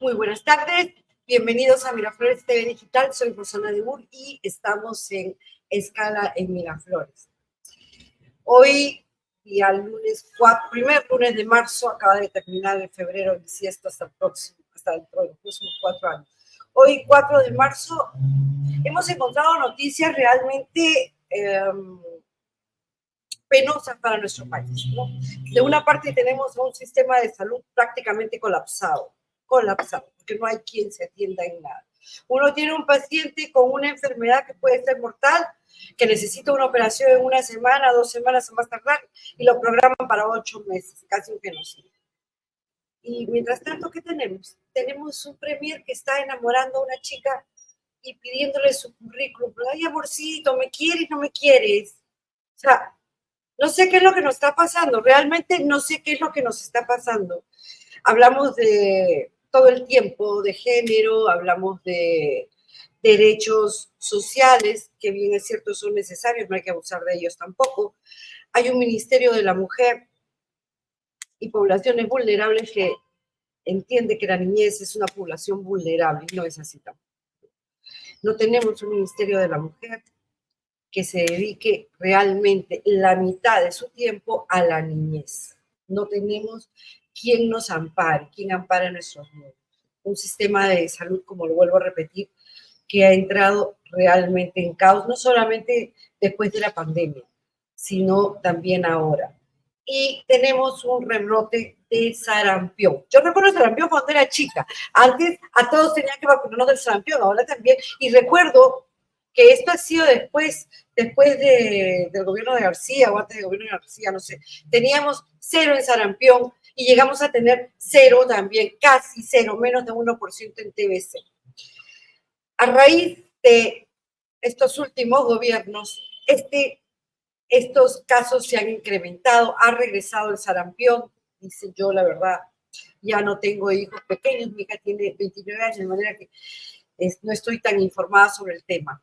Muy buenas tardes, bienvenidos a Miraflores TV Digital, soy Rosana de Bur y estamos en Escala en Miraflores. Hoy, día lunes, primer lunes de marzo, acaba de terminar el febrero bisiesto hasta dentro de los próximos 4 años. Hoy, 4 de marzo, hemos encontrado noticias realmente penosas para nuestro país, ¿no? De una parte tenemos un sistema de salud prácticamente colapsado, porque no hay quien se atienda en nada. Uno tiene un paciente con una enfermedad que puede ser mortal, que necesita una operación en 1 semana, 2 semanas a más tardar, y lo programan para 8 meses, casi un genocidio. Y mientras tanto, ¿qué tenemos? Tenemos un premier que está enamorando a una chica y pidiéndole su currículum. Ay, amorcito, ¿me quieres, no me quieres? O sea, no sé qué es lo que nos está pasando, realmente no sé qué es lo que nos está pasando. Hablamos de todo el tiempo de género, hablamos de derechos sociales, que bien es cierto son necesarios, no hay que abusar de ellos tampoco. Hay un Ministerio de la Mujer y poblaciones vulnerables que entiende que la niñez es una población vulnerable, y no es así tampoco. No tenemos un Ministerio de la Mujer que se dedique realmente la mitad de su tiempo a la niñez. No tenemos quien nos ampare, quien ampare a nuestros niños. Un sistema de salud, como lo vuelvo a repetir, que ha entrado realmente en caos, no solamente después de la pandemia, sino también ahora. Y tenemos un rebrote de sarampión. Yo recuerdo sarampión cuando era chica. Antes a todos tenían que vacunarnos del sarampión, ahora también. Y recuerdo que esto ha sido después del gobierno de García o antes del gobierno de García, no sé. Teníamos 0 en sarampión y llegamos a tener 0 también, casi 0, menos de 1% en TBC. A raíz de estos últimos gobiernos, estos casos se han incrementado, ha regresado el sarampión, dice yo la verdad, ya no tengo hijos pequeños, mi hija tiene 29 años, de manera que no estoy tan informada sobre el tema.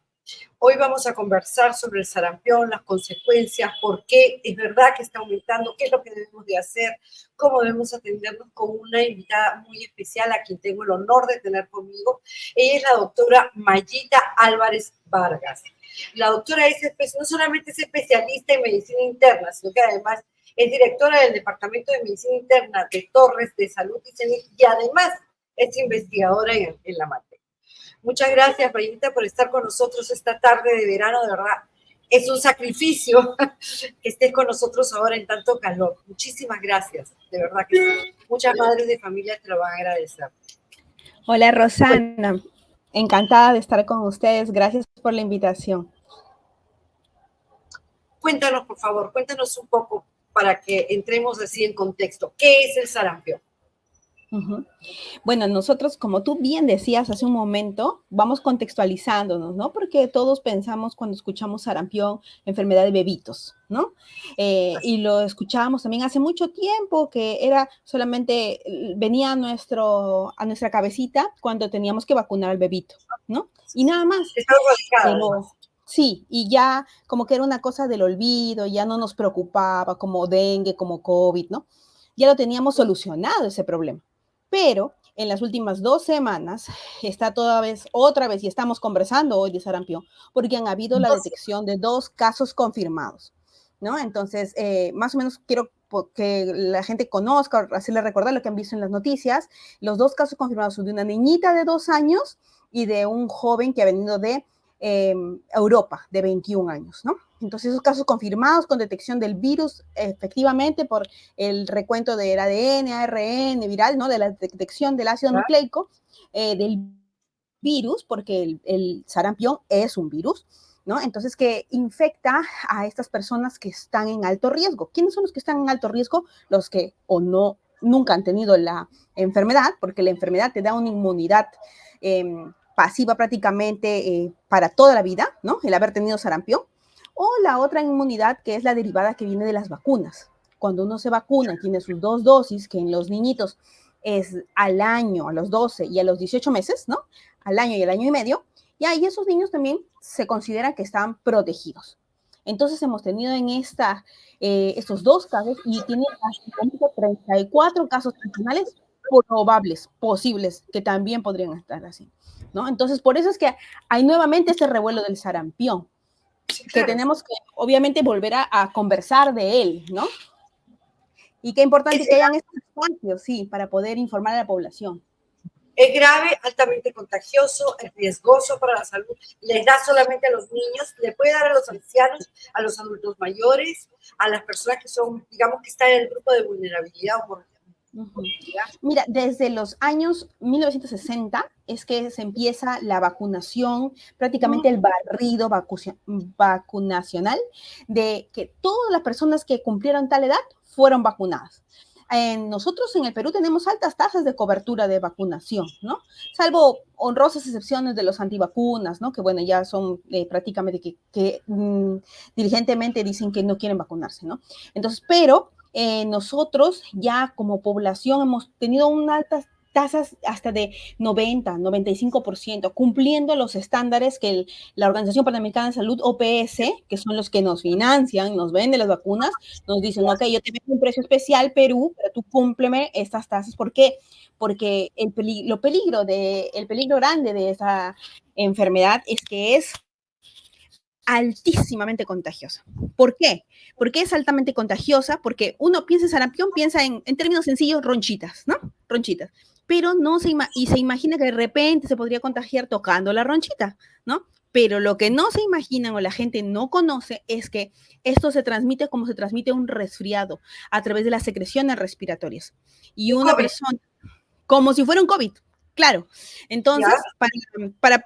Hoy vamos a conversar sobre el sarampión, las consecuencias, por qué es verdad que está aumentando, qué es lo que debemos de hacer, cómo debemos atendernos con una invitada muy especial a quien tengo el honor de tener conmigo. Ella es la doctora Mayita Álvarez Vargas. La doctora no solamente es especialista en medicina interna, sino que además es directora del Departamento de Medicina Interna de Torres de Salud y además es investigadora en la materia. Muchas gracias, Mayita, por estar con nosotros esta tarde de verano. De verdad, es un sacrificio que estés con nosotros ahora en tanto calor. Muchísimas gracias, de verdad que sí. Muchas madres de familia te lo van a agradecer. Hola, Rosana. Encantada de estar con ustedes. Gracias por la invitación. Cuéntanos, por favor, cuéntanos un poco para que entremos así en contexto. ¿Qué es el sarampión? Bueno, nosotros, como tú bien decías hace un momento, vamos contextualizándonos, ¿no? Porque todos pensamos cuando escuchamos sarampión, enfermedad de bebitos, ¿no? Y lo escuchábamos también hace mucho tiempo, que era solamente, venía a nuestra cabecita cuando teníamos que vacunar al bebito, ¿no? Y nada más. Pero, sí, y ya como que era una cosa del olvido, ya no nos preocupaba, como dengue, como COVID, ¿no? Ya lo teníamos solucionado ese problema. Pero en las últimas 2 semanas está otra vez, y estamos conversando hoy de sarampión, porque han habido la detección de 2 casos confirmados, ¿no? Entonces, más o menos quiero que la gente conozca, hacerle recordar lo que han visto en las noticias. Los 2 casos confirmados son de una niñita de 2 años y de un joven que ha venido de Europa, de 21 años, ¿no? Entonces, esos casos confirmados con detección del virus, efectivamente, por el recuento del ADN, ARN, viral, ¿no? De la detección del ácido nucleico, del virus, porque el sarampión es un virus, ¿no? Entonces, que infecta a estas personas que están en alto riesgo. ¿Quiénes son los que están en alto riesgo? Los que nunca han tenido la enfermedad, porque la enfermedad te da una inmunidad pasiva prácticamente para toda la vida, ¿no? El haber tenido sarampión. O la otra inmunidad, que es la derivada que viene de las vacunas. Cuando uno se vacuna, tiene sus 2 dosis, que en los niñitos es al año, a los 12 y a los 18 meses, ¿no? Al año y al año y medio. Y ahí esos niños también se consideran que están protegidos. Entonces hemos tenido en estos 2 casos y tiene hasta 34 casos adicionales probables, posibles, que también podrían estar así, ¿no? Entonces, por eso es que hay nuevamente este revuelo del sarampión, Sí, que claro. tenemos que, obviamente, volver a conversar de él, ¿no? Y qué importante que hayan estos espacios, sí, para poder informar a la población. Es grave, altamente contagioso, es riesgoso para la salud. Les da solamente a los niños, le puede dar a los ancianos, a los adultos mayores, a las personas que son, digamos, que están en el grupo de vulnerabilidad o morbilidad. Mira, desde los años 1960 es que se empieza la vacunación, prácticamente el barrido vacunacional, de que todas las personas que cumplieron tal edad fueron vacunadas. Nosotros en el Perú tenemos altas tasas de cobertura de vacunación, ¿no? Salvo honrosas excepciones de los antivacunas, ¿no? Que bueno, ya son prácticamente que diligentemente dicen que no quieren vacunarse, ¿no? Entonces, pero nosotros ya como población hemos tenido unas altas tasas hasta de 90, 95%, cumpliendo los estándares que la Organización Panamericana de Salud, OPS, que son los que nos financian, nos venden las vacunas, nos dicen, ok, yo te vendo un precio especial, Perú, pero tú cúmpleme estas tasas. ¿Por qué? Porque el peligro grande de esa enfermedad es que es altísimamente contagiosa. ¿Por qué? ¿Por qué es altamente contagiosa? Porque uno piensa en sarampión, piensa en términos sencillos, ronchitas, ¿no? Ronchitas. Pero no se imagina que de repente se podría contagiar tocando la ronchita, ¿no? Pero lo que no se imaginan o la gente no conoce es que esto se transmite como se transmite un resfriado, a través de las secreciones respiratorias. Y una persona, como si fuera un COVID, claro. Entonces, para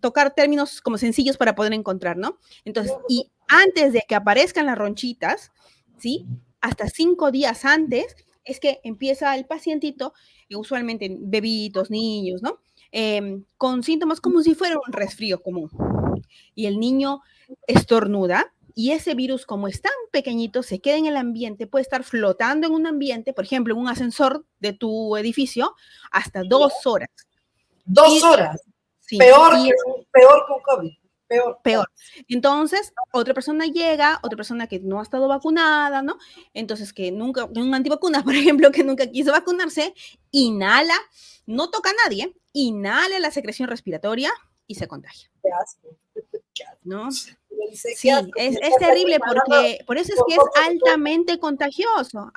tocar términos como sencillos para poder encontrar, ¿no? Entonces, y antes de que aparezcan las ronchitas, ¿sí? Hasta 5 días antes es que empieza el pacientito, usualmente bebitos, niños, ¿no? Con síntomas como si fuera un resfrío común. Y el niño estornuda, y ese virus, como es tan pequeñito, se queda en el ambiente, puede estar flotando en un ambiente, por ejemplo, en un ascensor de tu edificio, hasta 2 horas. 2 horas. Sí, peor que un COVID. Peor. Entonces, otra persona llega, otra persona que no ha estado vacunada, ¿no? Entonces, que nunca, un antivacuna, por ejemplo, que nunca quiso vacunarse, inhala, no toca a nadie, inhala la secreción respiratoria y se contagia. ¿No? Sí, es terrible porque por eso es que es altamente contagioso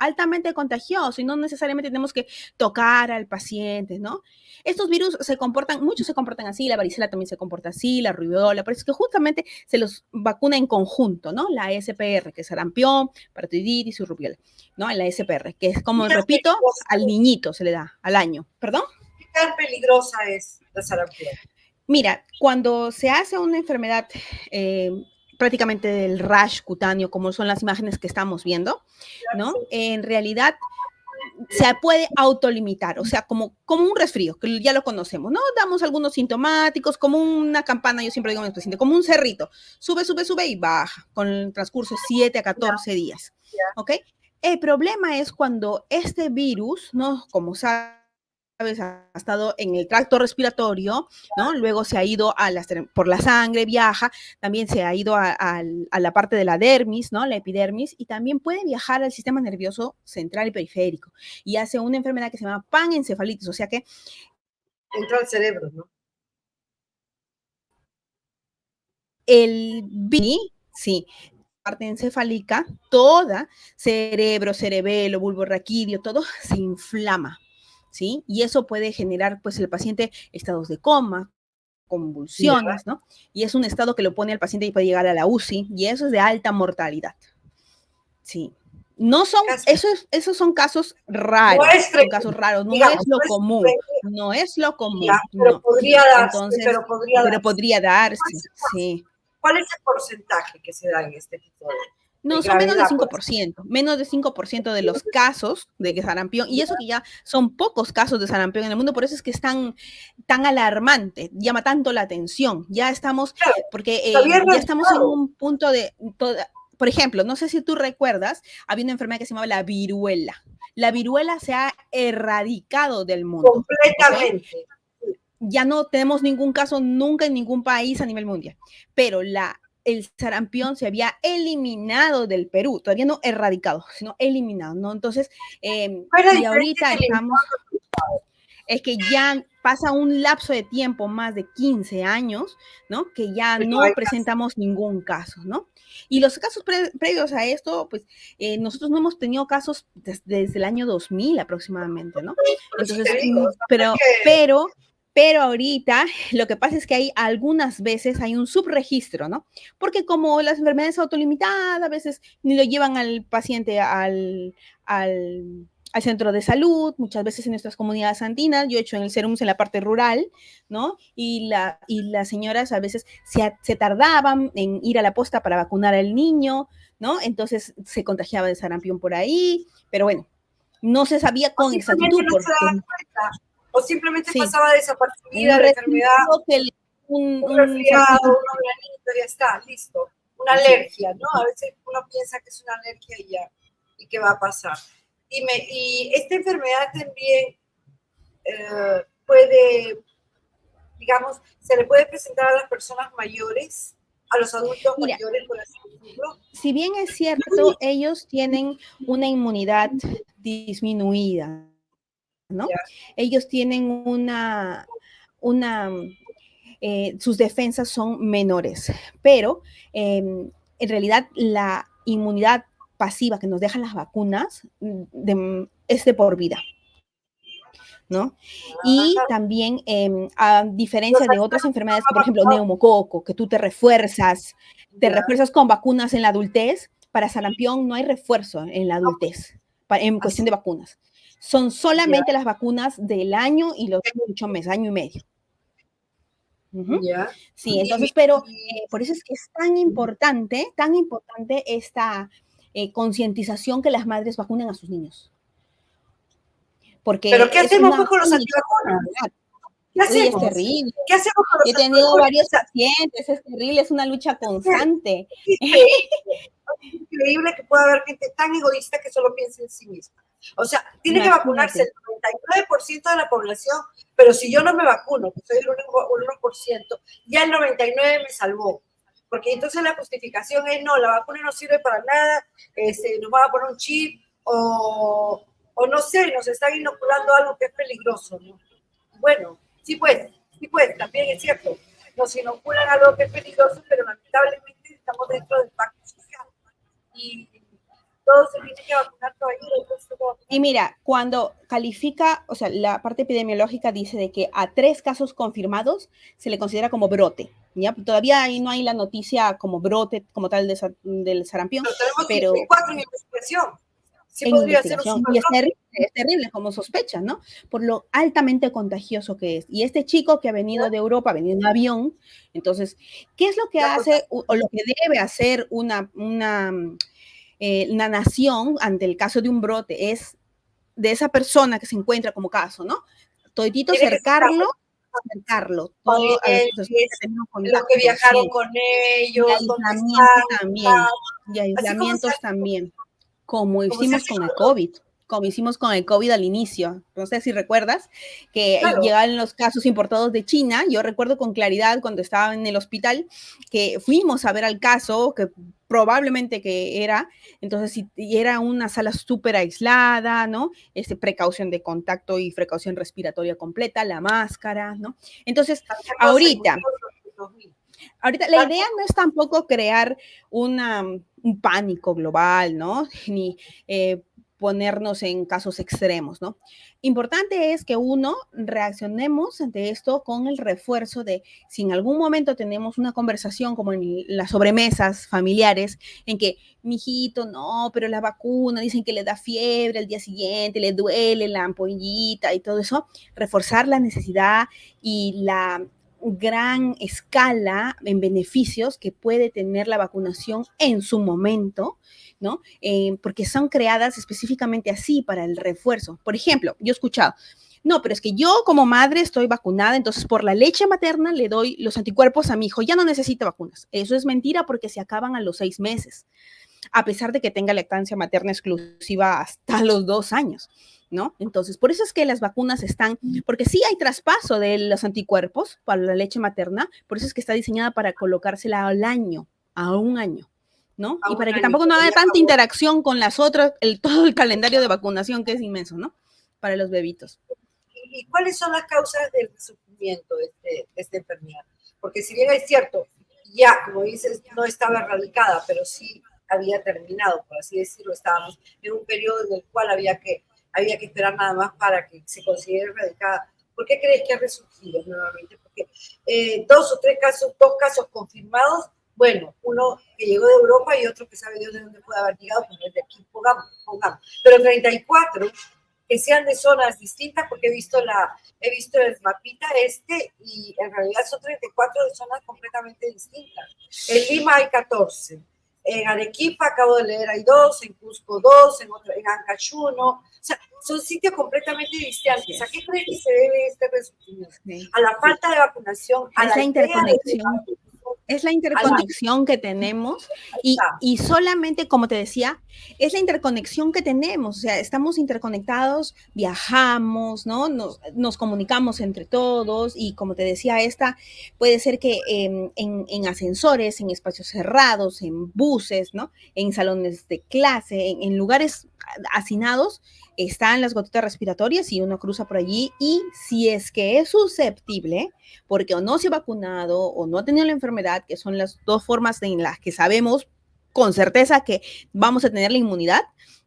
y no necesariamente tenemos que tocar al paciente, ¿no? Estos virus muchos se comportan así, la varicela también se comporta así, la rubiola, por eso es que justamente se los vacuna en conjunto, ¿no? La SPR, que es sarampión, parotiditis y rubiola, ¿no? La SPR, que es como, repito, al niñito se le da, al año. ¿Perdón? ¿Qué tan peligrosa es la sarampión? Mira, cuando se hace una enfermedad prácticamente del rash cutáneo, como son las imágenes que estamos viendo, ¿no? En realidad se puede autolimitar, o sea, como un resfrío, que ya lo conocemos, ¿no? Damos algunos sintomáticos, como una campana, yo siempre digo a mis pacientes, como un cerrito, sube, sube, sube y baja, con el transcurso de 7 a 14 días, ¿ok? El problema es cuando este virus, ¿no? Como sabes, ha estado en el tracto respiratorio, ¿no? Luego se ha ido por la sangre, viaja, también se ha ido a la parte de la dermis, ¿no? La epidermis, y también puede viajar al sistema nervioso central y periférico, y hace una enfermedad que se llama panencefalitis, o sea que entra al cerebro, ¿no? El virus, sí, parte encefálica, toda, cerebro, cerebelo, bulbo raquídeo, todo se inflama. ¿Sí? Y eso puede generar, pues, el paciente estados de coma, convulsiones, ¿no? Y es un estado que lo pone al paciente y puede llegar a la UCI, y eso es de alta mortalidad. Sí. No son, esos son casos raros, son casos raros, no es lo común, no es lo común. Pero podría darse, entonces, pero podría darse, sí. ¿Cuál es el porcentaje que se da en este tipo de? No, son menos de 5%, menos de 5% de los casos de sarampión, y eso que ya son pocos casos de sarampión en el mundo, por eso es que es tan alarmante, llama tanto la atención. Ya estamos, porque ya estamos en un punto de, por ejemplo, no sé si tú recuerdas, había una enfermedad que se llamaba la viruela. La viruela se ha erradicado del mundo. Completamente. ¿Okay? Ya no tenemos ningún caso nunca en ningún país a nivel mundial, pero el sarampión se había eliminado del Perú, todavía no erradicado, sino eliminado, ¿no? Entonces, y ahorita estamos... es que ya pasa un lapso de tiempo, más de 15 años, ¿no? Que ya Pero no hay presentamos ningún caso, ¿no? Y los casos previos a esto, pues nosotros no hemos tenido casos desde el año 2000 aproximadamente, ¿no? pero sí Entonces, te digo, o sea, no es pero, que pero, pero ahorita lo que pasa es que hay algunas veces hay un subregistro, ¿no? Porque como las enfermedades autolimitadas, a veces ni lo llevan al paciente al centro de salud, muchas veces en nuestras comunidades andinas, yo he hecho en el Serums en la parte rural, ¿no? Y las señoras a veces se tardaban en ir a la posta para vacunar al niño, ¿no? Entonces se contagiaba de sarampión por ahí, pero bueno, no se sabía o con simplemente exactitud no se porque daban cuenta, o simplemente sí, pasaba un desapercibida la enfermedad, resfriado un un resfriado, salpicón, un granito, ya está, listo. Una sí. alergia, ¿no? A veces uno piensa que es una alergia y ya, y qué va a pasar. Y esta enfermedad también puede, digamos, se le puede presentar a las personas mayores, a los adultos Mira, mayores, por así decirlo. si bien es cierto, ellos tienen una inmunidad disminuida, ¿no? Ya. Ellos tienen una sus defensas son menores, pero en realidad la inmunidad pasiva que nos dejan las vacunas es de por vida, ¿no? Y Ajá. también, a Los diferencia de otras anticuerpos enfermedades, están por ejemplo, vacunados. neumococo, que tú te Ya, refuerzas con vacunas en la adultez, para sarampión no hay refuerzo en la adultez, en cuestión de así, vacunas. Son ya, solamente las vacunas del año y los 8 meses, año y medio. Ujú. ya. Sí, Y, entonces, pero y- por eso es que es tan importante esta concientización que las madres vacunen a sus niños, porque pero ¿qué es hacemos pues una con los antivacunas? enfermedad. ¿Qué Uy, es hacemos? terrible. ¿Qué hacemos con Yo los he tenido antivacunas? O varios sea, pacientes, es terrible, es una lucha constante. es increíble, es increíble que pueda haber gente tan egoísta que solo piense en sí misma. O sea, tiene que vacunarse Imagínate. el 99% de la población, pero si yo no me vacuno, que soy el 1%, ya el 99% me salvó. Porque entonces la justificación es, no, la vacuna no sirve para nada, nos van a poner un chip o no sé, nos están inoculando algo que es peligroso, ¿no? Bueno, sí pues, también es cierto. Nos inoculan algo que es peligroso, pero lamentablemente estamos dentro del pacto social. Y todos se tienen que vacunar todavía. Y mira, cuando califica, o sea, la parte epidemiológica dice de que a 3 casos confirmados se le considera como brote, ¿ya? Todavía ahí no hay la noticia como brote, como tal, del sarampión, Pero tenemos pero 54 en investigación. Sí en podría ser un investigación. super Y brote. es terrible como sospecha, ¿no? Por lo altamente contagioso que es. Y este chico que ha venido de Europa, ha venido en avión, entonces, ¿qué es lo que La cosa, hace o lo que debe hacer una nación ante el caso de un brote? Es de esa persona que se encuentra como caso, ¿no? Toditito tiene que estar cercarlo, todo a las personas que parientes, tengan los que contacto, viajaron sí. con Y ellos, donde aislamiento están, también, y así como se aislamientos hace, también, como como se hicimos hace con el con los, COVID, como hicimos con el COVID al inicio. No sé si recuerdas que claro, llegaban los casos importados de China. Yo recuerdo con claridad cuando estaba en el hospital que fuimos a ver al caso, que probablemente que era, entonces y era una sala súper aislada, ¿no? Precaución de contacto y precaución respiratoria completa, la máscara, ¿no? Entonces, tanta cosa y ahorita, murió los 2000. ahorita la Tanta idea no es tampoco crear un pánico global, ¿no? Ni ponernos en casos extremos, ¿no? Importante es que uno reaccionemos ante esto con el refuerzo de si en algún momento tenemos una conversación como en las sobremesas familiares en que mi hijito, no, pero la vacuna dicen que le da fiebre al día siguiente, le duele la ampollita y todo eso, reforzar la necesidad y la gran escala en beneficios que puede tener la vacunación en su momento, ¿no? Porque son creadas específicamente así para el refuerzo. Por ejemplo, yo he escuchado, no, pero es que yo como madre estoy vacunada, entonces por la leche materna le doy los anticuerpos a mi hijo, ya no necesita vacunas. Eso es mentira porque se acaban a los 6 meses, a pesar de que tenga lactancia materna exclusiva hasta los 2 años, ¿no? Entonces, por eso es que las vacunas están, porque sí hay traspaso de los anticuerpos para la leche materna, por eso es que está diseñada para colocársela al año, a un año, ¿no? a Y un para que año, tampoco no pero haya ya tanta acabó. interacción con las otras, todo el calendario de vacunación que es inmenso, ¿no? Para los bebitos. ¿Y cuáles son las causas del sufrimiento de esta enfermedad? Porque si bien es cierto, ya, como dices, no estaba erradicada, pero sí había terminado, por así decirlo, estábamos en un periodo en el cual había que esperar nada más para que se considere erradicada. ¿Por qué crees que ha resurgido nuevamente? Porque dos casos confirmados, bueno, uno que llegó de Europa y otro que sabe Dios de dónde puede haber llegado, pues desde aquí pongamos. Pero 34 que sean de zonas distintas, porque he visto el mapita y en realidad son 34 de zonas completamente distintas. En Lima hay 14, en Arequipa acabo de leer hay 2, en Cusco 2, en Ancash 1, o sea, son sitios completamente distintos. ¿A qué crees que se debe este resurgimiento? Sí. A la falta de vacunación, a la interconexión. Es la interconexión que tenemos y solamente, como te decía, es la interconexión que tenemos, o sea, estamos interconectados, viajamos, ¿no? Nos comunicamos entre todos y como te decía, puede ser que en ascensores, en espacios cerrados, en buses, ¿no? En salones de clase, en lugares hacinados, están las gotitas respiratorias y uno cruza por allí y si es que es susceptible, porque o no se ha vacunado o no ha tenido la enfermedad, que son las dos formas en las que sabemos con certeza que vamos a tener la inmunidad,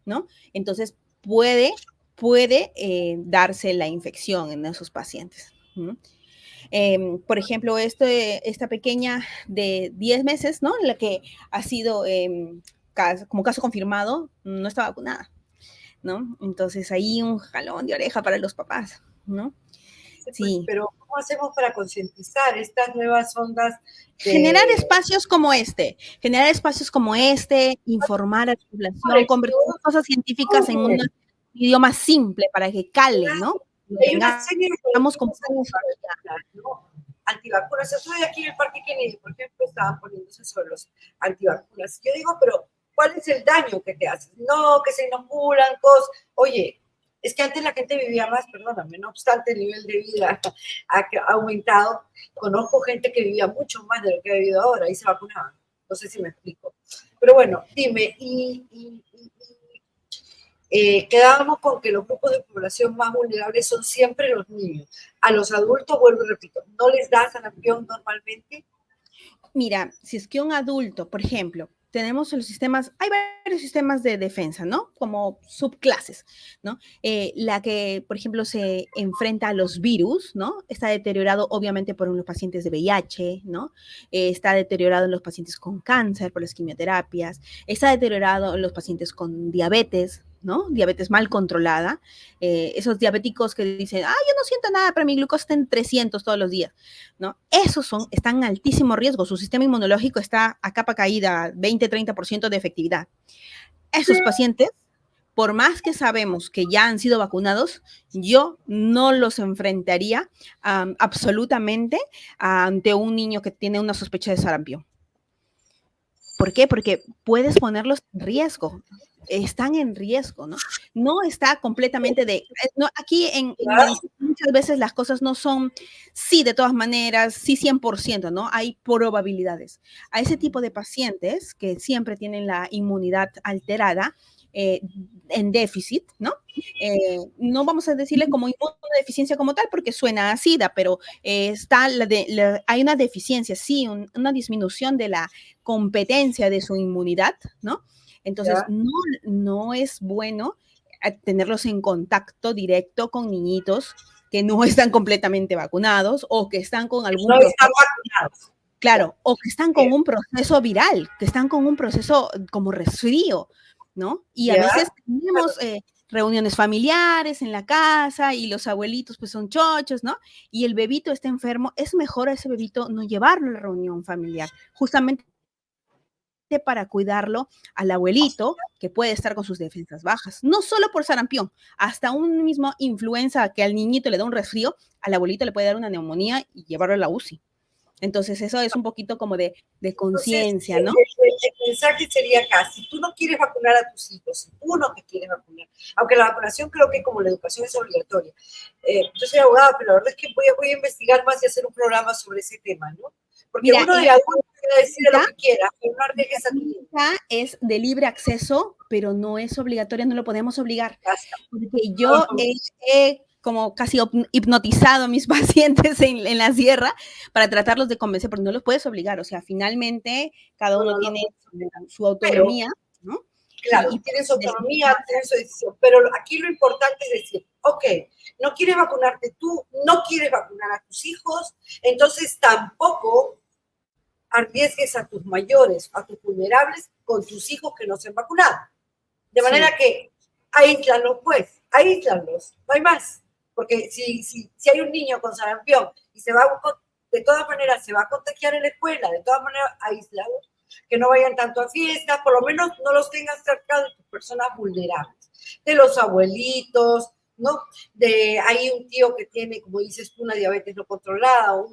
¿no? Entonces puede darse la infección en esos pacientes, ¿no? Por ejemplo, esta pequeña de 10 meses, ¿no? La que ha sido como caso confirmado, no está vacunada, ¿no? Entonces ahí un jalón de oreja para los papás, ¿no? Sí. Pero ¿cómo hacemos para concientizar estas nuevas ondas? Generar espacios como este, informar a la población, convertir cosas científicas en un idioma simple para que cale, ¿no? Hay una serie de antivacunas. Yo estoy aquí en el Parque Kennedy, por ejemplo, estaban poniéndose sobre los antivacunas. Yo digo, pero ¿cuál es el daño que te haces? No, que se inoculan cosas. Oye, es que antes la gente vivía más, perdóname, no obstante el nivel de vida ha aumentado. Conozco gente que vivía mucho más de lo que ha vivido ahora y se vacunaban. No sé si me explico. Pero bueno, dime, quedábamos con que los grupos de población más vulnerables son siempre los niños. A los adultos, vuelvo y repito, ¿no les da sarampión normalmente? Mira, si es que un adulto, por ejemplo, tenemos los sistemas, hay varios sistemas de defensa, ¿no? Como subclases, ¿no? La que, por ejemplo, se enfrenta a los virus, ¿no? Está deteriorado obviamente por los pacientes de VIH, ¿no? Está deteriorado en los pacientes con cáncer, por las quimioterapias, está deteriorado en los pacientes con diabetes, ¿no? Diabetes mal controlada, esos diabéticos que dicen, yo no siento nada, pero mi glucosa está en 300 todos los días, ¿no? Esos están en altísimo riesgo, su sistema inmunológico está a capa caída, 20-30% de efectividad. Esos pacientes, por más que sabemos que ya han sido vacunados, yo no los enfrentaría absolutamente ante un niño que tiene una sospecha de sarampión. ¿Por qué? Porque puedes ponerlos en riesgo. Están en riesgo, ¿no? No está completamente no, aquí en medicina muchas veces las cosas no son, sí, de todas maneras, sí 100%, ¿no? Hay probabilidades. A ese tipo de pacientes que siempre tienen la inmunidad alterada, en déficit, ¿no? No vamos a decirle como inmunodeficiencia como tal porque suena a SIDA, pero hay una deficiencia, sí, una disminución de la competencia de su inmunidad, ¿no? Entonces, no es bueno tenerlos en contacto directo con niñitos que no están completamente vacunados o que están con algún proceso. Están vacunados. Claro, o que están con un proceso viral, que están con un proceso como resfrío, ¿no? Y a veces tenemos reuniones familiares en la casa y los abuelitos pues son chochos, ¿no? Y el bebito está enfermo, es mejor a ese bebito no llevarlo a la reunión familiar, justamente para cuidarlo al abuelito que puede estar con sus defensas bajas, no solo por sarampión, hasta un mismo influenza que al niñito le da un resfrío, al abuelito le puede dar una neumonía y llevarlo a la UCI. Entonces eso es un poquito como de conciencia, ¿no? El mensaje sería acá, si tú no quieres vacunar a tus hijos, si tú no te quieres vacunar, aunque la vacunación creo que como la educación es obligatoria. Yo soy abogada, pero la verdad es que voy a investigar más y hacer un programa sobre ese tema, ¿no? Porque mira, uno de adulto puede decir lo que quiera, pero no arriesgues a tu hijo. Es de libre acceso, pero no es obligatoria, no lo podemos obligar. Porque yo he como casi hipnotizado a mis pacientes en la sierra para tratarlos de convencer, porque no los puedes obligar, o sea, finalmente cada uno tiene su autonomía, ¿no? Claro, tiene su autonomía, tiene su decisión, pero aquí lo importante es decir, ok, no quieres vacunarte tú, no quieres vacunar a tus hijos, entonces tampoco arriesgues a tus mayores, a tus vulnerables, con tus hijos que no se han vacunado. De manera que aíslanlos, pues, aíslanlos, no hay más. Porque si hay un niño con sarampión y de todas maneras se va a contagiar en la escuela, de todas maneras, aíslalos, que no vayan tanto a fiestas, por lo menos no los tengas cerca de tus personas vulnerables, de los abuelitos, ¿no? Hay un tío que tiene, como dices tú, una diabetes no controlada,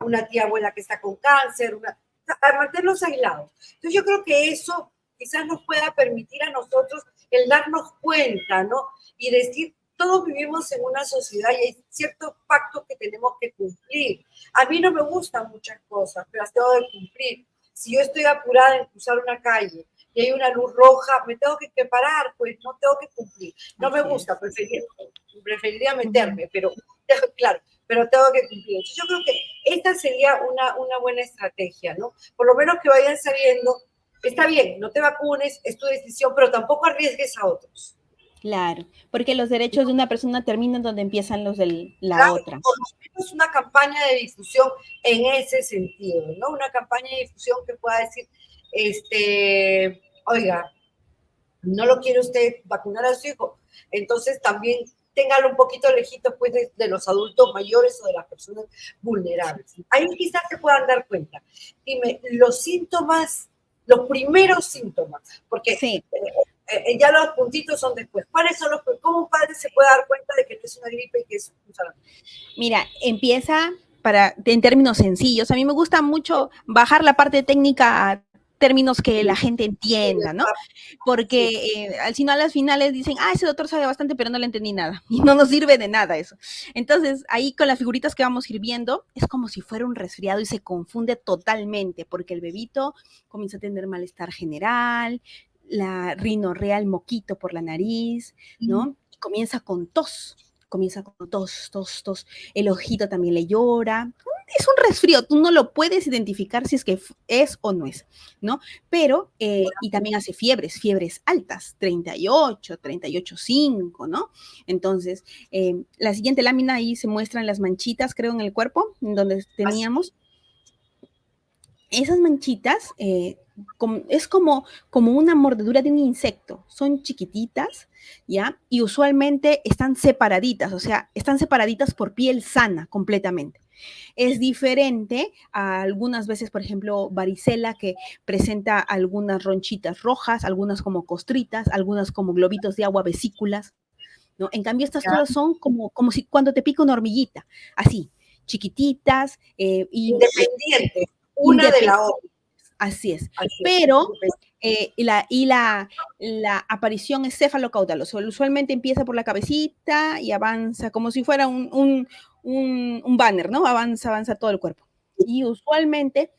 una tía abuela que está con cáncer, a mantenerlos aislados. Entonces yo creo que eso quizás nos pueda permitir a nosotros el darnos cuenta, ¿no? Y decir, todos vivimos en una sociedad y hay ciertos pactos que tenemos que cumplir. A mí no me gustan muchas cosas, pero las tengo que cumplir. Si yo estoy apurada en cruzar una calle y hay una luz roja, me tengo que parar, pues no tengo que cumplir. No me gusta, preferiría meterme, pero claro, pero tengo que cumplir. Entonces, yo creo que esta sería una buena estrategia, ¿no? Por lo menos que vayan sabiendo, está bien, no te vacunes, es tu decisión, pero tampoco arriesgues a otros. Claro, porque los derechos de una persona terminan donde empiezan los de la otra. Por lo menos una campaña de difusión en ese sentido, ¿no? Una campaña de difusión que pueda decir, oiga, no lo quiere usted vacunar a su hijo, entonces también téngalo un poquito lejito pues de los adultos mayores o de las personas vulnerables. Ahí quizás se puedan dar cuenta. Dime, los síntomas, los primeros síntomas, porque sí. Ya los puntitos son después. ¿Cuáles son cómo un padre se puede dar cuenta de que no es una gripe y que es un sarampión? Mira, empieza en términos sencillos. A mí me gusta mucho bajar la parte técnica a términos que la gente entienda, ¿no? Porque si no a las finales dicen, ese doctor sabe bastante, pero no le entendí nada. Y no nos sirve de nada eso. Entonces, ahí con las figuritas que vamos a ir viendo, es como si fuera un resfriado y se confunde totalmente, porque el bebito comienza a tener malestar general, la rinorrea, el moquito por la nariz, ¿no? Y comienza con tos, tos, el ojito también le llora. Es un resfrío, tú no lo puedes identificar si es que es o no es, ¿no? Pero, y también hace fiebres altas, 38, 38,5, ¿no? Entonces, la siguiente lámina ahí se muestran las manchitas, creo, en el cuerpo, donde teníamos. Esas manchitas es como una mordedura de un insecto, son chiquititas, ¿ya? Y usualmente están separaditas, o sea, están separaditas por piel sana completamente. Es diferente a algunas veces, por ejemplo, varicela, que presenta algunas ronchitas rojas, algunas como costritas, algunas como globitos de agua, vesículas, ¿no? En cambio, estas todas son como si cuando te pica una hormiguita, así, chiquititas. Independientes. Una de la otra. Así es. Pero la aparición es cefalocaudalosa. Usualmente empieza por la cabecita y avanza como si fuera un banner, ¿no? Avanza todo el cuerpo. Y usualmente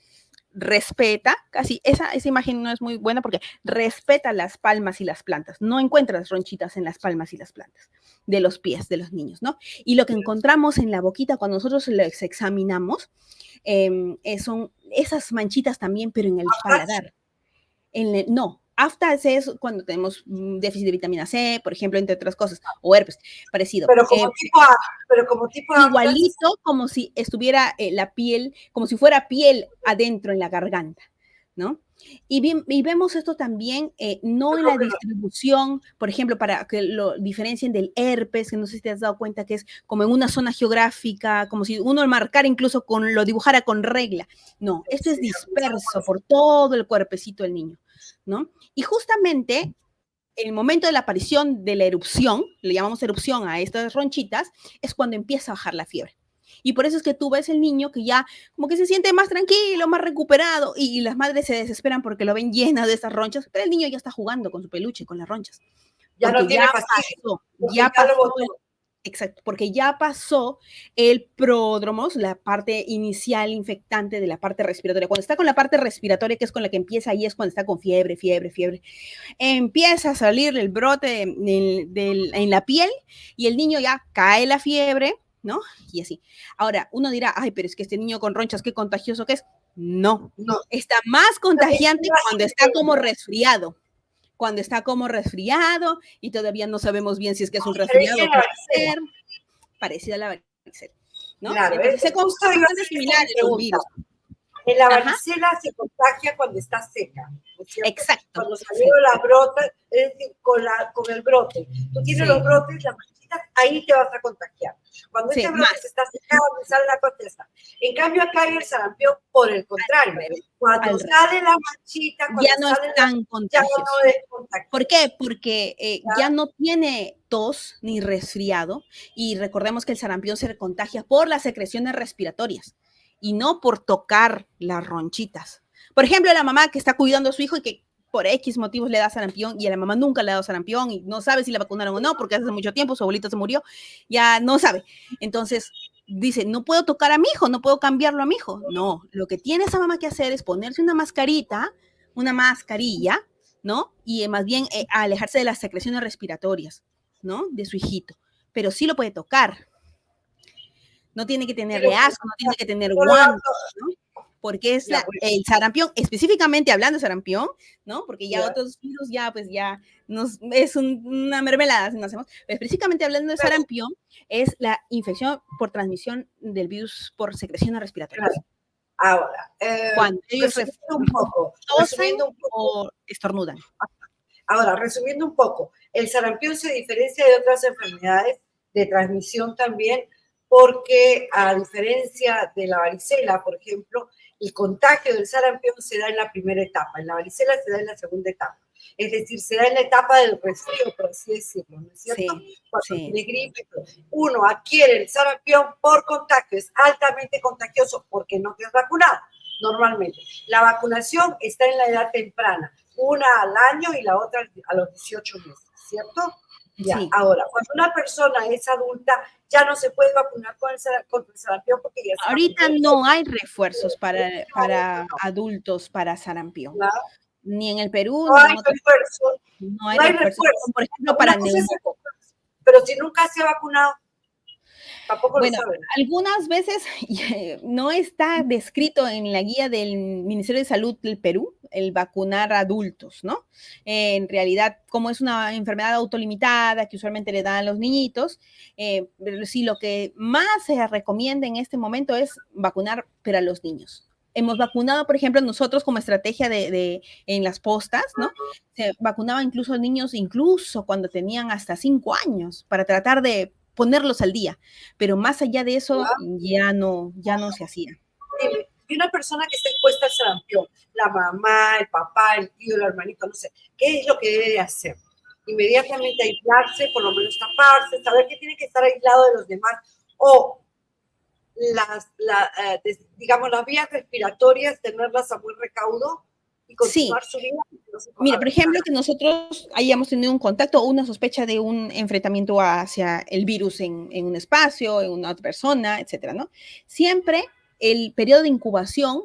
respeta, casi esa imagen no es muy buena porque respeta las palmas y las plantas. No encuentras ronchitas en las palmas y las plantas de los pies de los niños, ¿no? Y lo que encontramos en la boquita cuando nosotros les examinamos son esas manchitas también, pero en el paladar. No, afta es cuando tenemos déficit de vitamina C, por ejemplo, entre otras cosas, o herpes, parecido. Pero como tipo A. Igualito, como si estuviera la piel, como si fuera piel adentro en la garganta, ¿no? Y vemos esto también, no en la distribución, por ejemplo, para que lo diferencien del herpes, que no sé si te has dado cuenta que es como en una zona geográfica, como si uno marcara incluso lo dibujara con regla. No, esto es disperso por todo el cuerpecito del niño, ¿no? Y justamente el momento de la aparición de la erupción, le llamamos erupción a estas ronchitas, es cuando empieza a bajar la fiebre. Y por eso es que tú ves el niño que ya como que se siente más tranquilo, más recuperado, y las madres se desesperan porque lo ven lleno de estas ronchas, pero el niño ya está jugando con su peluche, con las ronchas. Ya no tiene ya pasó. Exacto, porque ya pasó el pródromos, la parte inicial infectante de la parte respiratoria. Cuando está con la parte respiratoria, que es con la que empieza, ahí es cuando está con fiebre, empieza a salir el brote en la piel y el niño ya cae la fiebre, ¿no? Y así. Ahora, uno dirá, ay, pero es que este niño con ronchas, qué contagioso que es. No, No, está más contagiante cuando está como resfriado. Cuando está como resfriado y todavía no sabemos bien si es que es un resfriado o qué va a ser, parecida a la varicela, ¿no? claro, Entonces se justo iba a comportan hacer esta similares los pregunta. virus. En la Ajá, varicela se contagia cuando está seca, ¿no es cierto? exacto. Cuando Sí, salieron las brotas, es decir, con el brote. Tú tienes sí, los brotes, las manchitas, ahí te vas a contagiar. Cuando este sí, brote se más. está secando y sale la corteza. En cambio, acá hay el sarampión por el contrario. Cuando Al revés. sale la manchita, Ya cuando no es sale la, tan ya contagioso. no es contagioso. ¿Por qué? Porque ya ¿Ya? no tiene tos ni resfriado y recordemos que el sarampión se contagia por las secreciones respiratorias y no por tocar las ronchitas. Por ejemplo, la mamá que está cuidando a su hijo y que por X motivos le da sarampión y a la mamá nunca le ha dado sarampión y no sabe si la vacunaron o no porque hace mucho tiempo su abuelita se murió, ya no sabe. Entonces dice, no puedo tocar a mi hijo, no puedo cambiarlo a mi hijo. No, lo que tiene esa mamá que hacer es ponerse una mascarilla, ¿no? Y más bien alejarse de las secreciones respiratorias, ¿no? De su hijito. Pero sí lo puede tocar. No tiene que tenerle asco, no tiene que tener No lo guantes, hago, ¿no? Porque es ya, pues, el sarampión, específicamente hablando de sarampión, ¿no? Porque ya ya. otros virus ya, pues ya es una mermelada si no hacemos. Pero específicamente hablando de Pero, sarampión, es la infección por transmisión del virus por secreciones claro, respiratorias. ahora, Cuando ellos tosen resumiendo un poco, o estornudan. ahora, resumiendo un poco, el sarampión se diferencia de otras enfermedades de transmisión también porque a diferencia de la varicela, por ejemplo, el contagio del sarampión se da en la primera etapa, en la varicela se da en la segunda etapa. Es decir, se da en la etapa del resfrío, por así decirlo, ¿no es cierto? Sí, Cuando sí. tiene gripe, uno adquiere el sarampión por contagio, es altamente contagioso porque no te has vacunado, normalmente. La vacunación está en la edad temprana, una al año y la otra a los 18 meses, ¿cierto? Ya, Sí, ahora, cuando una persona es adulta, ya no se puede vacunar contra el sarampión porque ya se ahorita vacunó. no hay refuerzos para adultos para sarampión, ¿Ya? ni en el Perú, No ni hay en otros, refuerzo, no hay no hay refuerzos. refuerzo. Por ejemplo, Una para cosa es neumonía. pero si nunca se ha vacunado, tampoco lo Bueno, saben. algunas veces no está descrito en la guía del Ministerio de Salud del Perú el vacunar a adultos, ¿no? En realidad, como es una enfermedad autolimitada que usualmente le dan a los niñitos, pero sí lo que más se recomienda en este momento es vacunar, pero a los niños. Hemos vacunado, por ejemplo, nosotros como estrategia en las postas, ¿no? Se vacunaba incluso a niños, incluso cuando tenían hasta 5 años, para tratar de ponerlos al día, pero más allá de eso ya no se hacía. Y una persona que está expuesta al sarampión, la mamá, el papá, el tío, el hermanito, no sé, ¿qué es lo que debe de hacer? Inmediatamente aislarse, por lo menos taparse, saber que tiene que estar aislado de los demás, o digamos, las vías respiratorias, tenerlas a buen recaudo y Sí, continuar su vida. No se mira, ponga por ejemplo, que nosotros hayamos tenido un contacto o una sospecha de un enfrentamiento hacia el virus en un espacio, en una otra persona, etcétera, ¿no? Siempre el periodo de incubación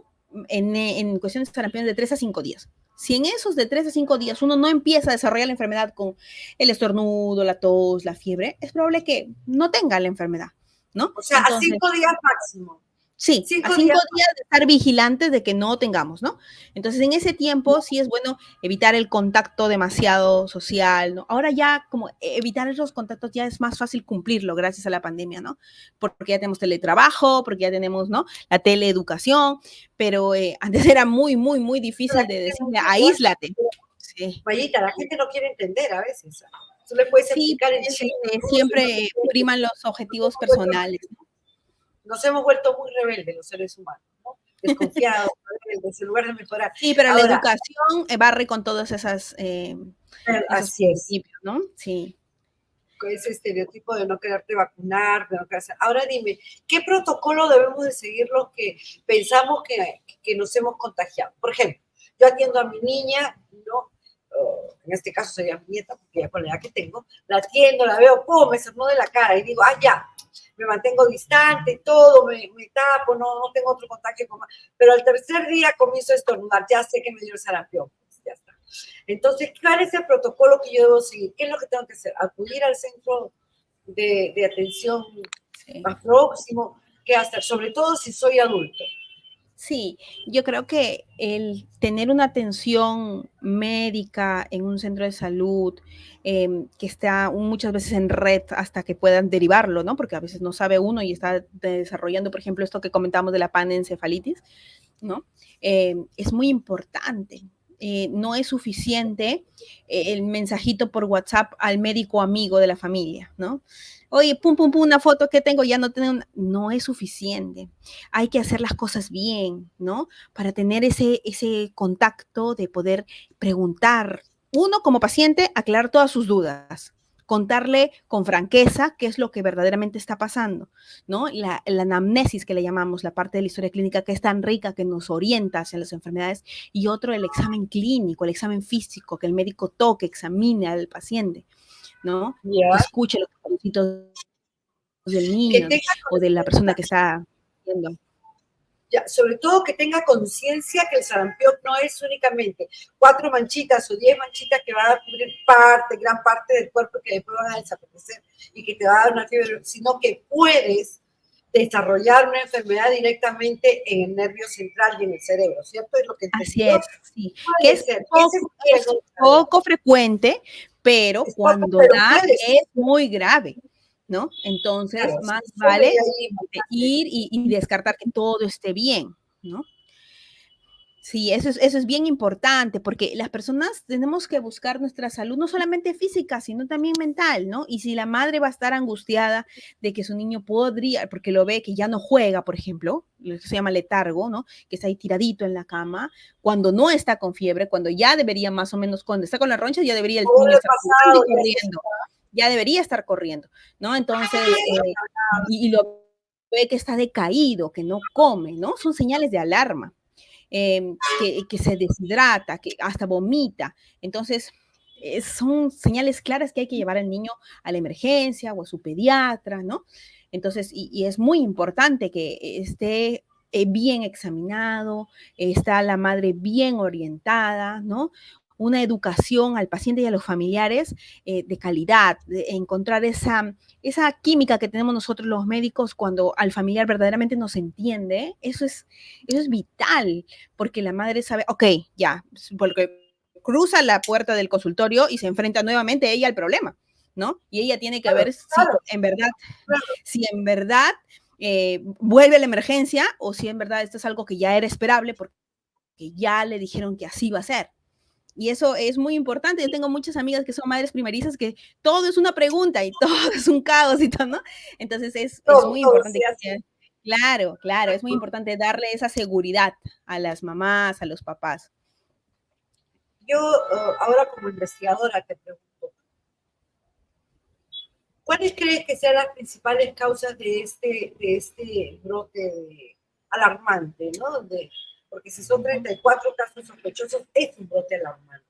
en cuestiones de sarampión es de 3 a 5 días. Si en esos de 3 a 5 días uno no empieza a desarrollar la enfermedad con el estornudo, la tos, la fiebre, es probable que no tenga la enfermedad, ¿no? O sea, a Entonces, 5 días máximo. sí, a 5 5 días. días de estar vigilantes de que no tengamos, ¿no? Entonces, en ese tiempo sí es bueno evitar el contacto demasiado social, ¿no? Ahora ya como evitar esos contactos ya es más fácil cumplirlo gracias a la pandemia, ¿no? Porque ya tenemos teletrabajo, porque ya tenemos, ¿no? La teleeducación, pero antes era muy, muy, muy difícil de decirle, aíslate. Sí. Mayita, la gente no quiere entender a veces. Tú le puedes Sí, explicar en pues, chino, ruso, y no siempre te entiende. priman los objetivos personales, ¿no? Nos hemos vuelto muy rebeldes los seres humanos, ¿no? Desconfiados, rebeldes, en lugar de mejorar. Sí, pero la Ahora, educación barre con todas esos así es, principios, ¿no? Sí. con ese estereotipo de no quererte vacunar, de no quererse. Ahora dime, ¿qué protocolo debemos de seguir los que pensamos que nos hemos contagiado? Por ejemplo, yo atiendo a mi niña, ¿no? en este caso sería mi nieta, porque ya con la edad que tengo, la atiendo, la veo, ¡pum!, me sonó de la cara y digo, ya, me mantengo distante y todo, me tapo, no tengo otro contacto con más. Pero al tercer día comienzo a estornudar, ya sé que me dio el sarampión, pues, ya está. Entonces, ¿cuál es el protocolo que yo debo seguir? ¿Qué es lo que tengo que hacer? Acudir al centro de atención más próximo, ¿qué hacer? Sobre todo si soy adulto. Sí, yo creo que el tener una atención médica en un centro de salud que está muchas veces en red hasta que puedan derivarlo, ¿no? Porque a veces no sabe uno y está desarrollando, por ejemplo, esto que comentamos de la panencefalitis, ¿no? Es muy importante. No es suficiente el mensajito por WhatsApp al médico amigo de la familia, ¿no? Oye, pum, pum, pum, una foto que tengo, ya no tengo, no es suficiente. Hay que hacer las cosas bien, ¿no? Para tener ese contacto de poder preguntar, uno como paciente, aclarar todas sus dudas, contarle con franqueza qué es lo que verdaderamente está pasando, ¿no? La anamnesis que le llamamos, la parte de la historia clínica que es tan rica que nos orienta hacia las enfermedades, y otro el examen clínico, el examen físico, que el médico toque, examine al paciente, ¿no? Que escuche los palpitos del niño o de la persona que está viendo. Ya, sobre todo que tenga conciencia que el sarampión no es únicamente 4 manchitas o 10 manchitas que van a cubrir gran parte del cuerpo que después van a desaparecer y que te va a dar una fiebre, sino que puedes desarrollar una enfermedad directamente en el nervio central y en el cerebro, ¿cierto? Es lo que Así es, sí. Que es poco frecuente, pero cuando da es muy grave, ¿no? Entonces, claro, más vale ir y descartar que todo esté bien, ¿no? Sí, eso es bien importante, porque las personas tenemos que buscar nuestra salud, no solamente física, sino también mental, ¿no? Y si la madre va a estar angustiada de que su niño podría, porque lo ve que ya no juega, por ejemplo, lo que se llama letargo, ¿no? Que está ahí tiradito en la cama, cuando no está con fiebre, cuando ya debería más o menos, cuando está con las ronchas, ya debería el niño estar corriendo, ya debería estar corriendo, ¿no? Entonces, y lo ve que está decaído, que no come, ¿no? Son señales de alarma. Que se deshidrata, que hasta vomita. Entonces, son señales claras que hay que llevar al niño a la emergencia o a su pediatra, ¿no? Entonces, y es muy importante que esté bien examinado, está la madre bien orientada, ¿no? Una educación al paciente y a los familiares de calidad, de encontrar esa química que tenemos nosotros los médicos cuando al familiar verdaderamente nos entiende, eso es vital, porque la madre sabe, ok, ya, porque cruza la puerta del consultorio y se enfrenta nuevamente ella al problema, ¿no? Y ella tiene que ver si en verdad vuelve a la emergencia o si en verdad esto es algo que ya era esperable porque ya le dijeron que así va a ser. Y eso es muy importante. Yo tengo muchas amigas que son madres primerizas que todo es una pregunta y todo es un caos y todo, ¿no? Entonces es muy importante. Claro, es muy importante darle esa seguridad a las mamás, a los papás. Yo ahora como investigadora te pregunto, ¿cuáles crees que sean las principales causas de este brote alarmante, ¿no? Porque si son 34 casos sospechosos, es un brote alarmante.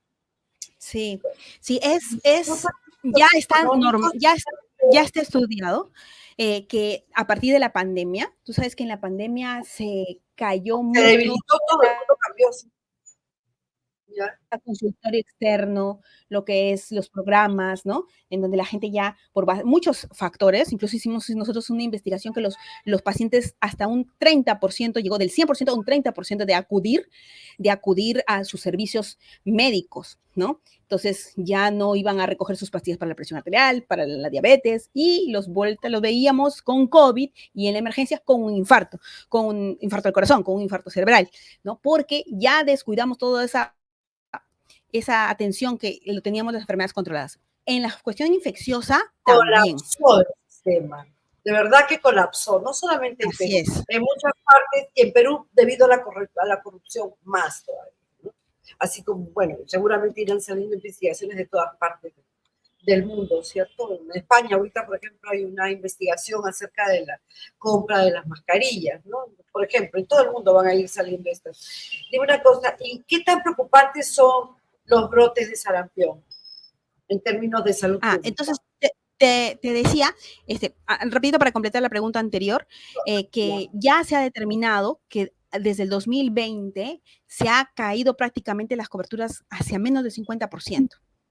Sí, ya está estudiado que a partir de la pandemia, tú sabes que en la pandemia se cayó mucho. Se debilitó todo, el mundo cambió. El consultorio externo, lo que es los programas, ¿no? En donde la gente ya, por muchos factores, incluso hicimos nosotros una investigación que los pacientes hasta un 30%, llegó del 100% a un 30% de acudir a sus servicios médicos, ¿no? Entonces ya no iban a recoger sus pastillas para la presión arterial, para la diabetes, y los veíamos con COVID y en la emergencia con un infarto del corazón, con un infarto cerebral, ¿no? Porque ya descuidamos toda esa atención que lo teníamos las enfermedades controladas. En la cuestión infecciosa, también. Colapsó el sistema. De verdad que colapsó, no solamente en Perú, en muchas partes y en Perú debido a la corrupción más todavía, ¿no? Así como, bueno, seguramente irán saliendo investigaciones de todas partes del mundo, ¿cierto? En España ahorita, por ejemplo, hay una investigación acerca de la compra de las mascarillas, ¿no? Por ejemplo, en todo el mundo van a ir saliendo estas. Dime una cosa, ¿y qué tan preocupantes son los brotes de sarampión en términos de salud pública. Entonces, te decía, rapidito para completar la pregunta anterior, que ya se ha determinado que desde el 2020 se ha caído prácticamente las coberturas hacia menos del 50%.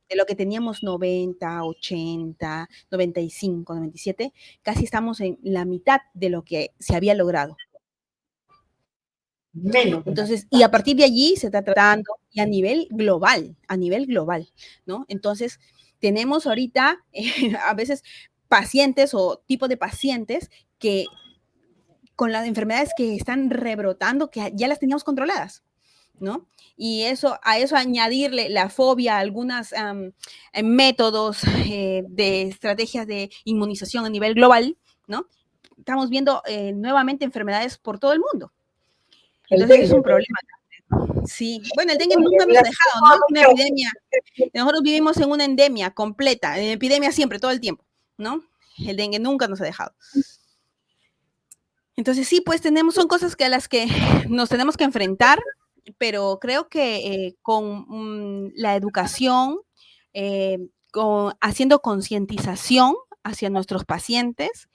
De lo que teníamos 90, 80, 95, 97, casi estamos en la mitad de lo que se había logrado. Menos. Entonces, y a partir de allí se está tratando y a nivel global, ¿no? Entonces, tenemos ahorita a veces pacientes o tipo de pacientes que con las enfermedades que están rebrotando, que ya las teníamos controladas, ¿no? Y a eso añadirle la fobia, algunos métodos de estrategias de inmunización a nivel global, ¿no? Estamos viendo nuevamente enfermedades por todo el mundo. Entonces es un problema. Sí, bueno, el dengue nunca nos ha dejado, ¿no? Es una epidemia. Nosotros vivimos en una endemia completa, en epidemia siempre, todo el tiempo, ¿no? El dengue nunca nos ha dejado. Entonces sí, pues son cosas a las que nos tenemos que enfrentar, pero creo que con la educación, haciendo concientización hacia nuestros pacientes,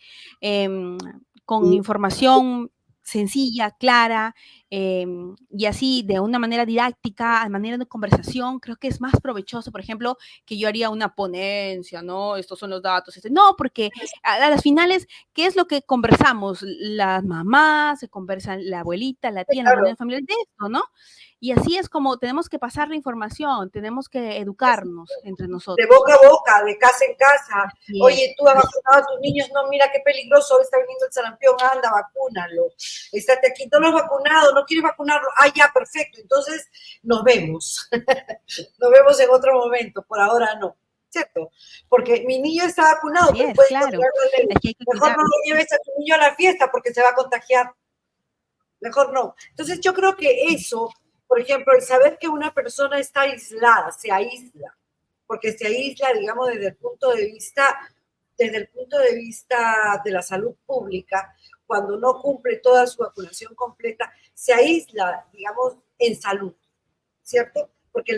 con información sencilla, clara, y así de una manera didáctica, de manera de conversación, creo que es más provechoso, por ejemplo, que yo haría una ponencia, ¿no? Estos son los datos. No, porque a las finales, ¿qué es lo que conversamos? Las mamás, se conversan la abuelita, la tía, la reunión familiar de esto, ¿no? Y así es como tenemos que pasar la información, tenemos que educarnos entre nosotros. De boca a boca, de casa en casa. Oye, tú has vacunado a tus niños, no, mira qué peligroso, está viniendo el sarampión, anda, vacúnalo. Estate aquí, no lo has vacunado, no quieres vacunarlo. Ah, ya, perfecto. Entonces, nos vemos. Nos vemos en otro momento, por ahora no. ¿Cierto? Porque mi niño está vacunado, pero puede claro. Mejor no lo lleves a tu niño a la fiesta porque se va a contagiar. Mejor no. Entonces, yo creo que eso, por ejemplo, el saber que una persona está aislada, se aísla, porque se aísla, digamos, desde el punto de vista de la salud pública, cuando no cumple toda su vacunación completa, se aísla, digamos, en salud, ¿cierto? Porque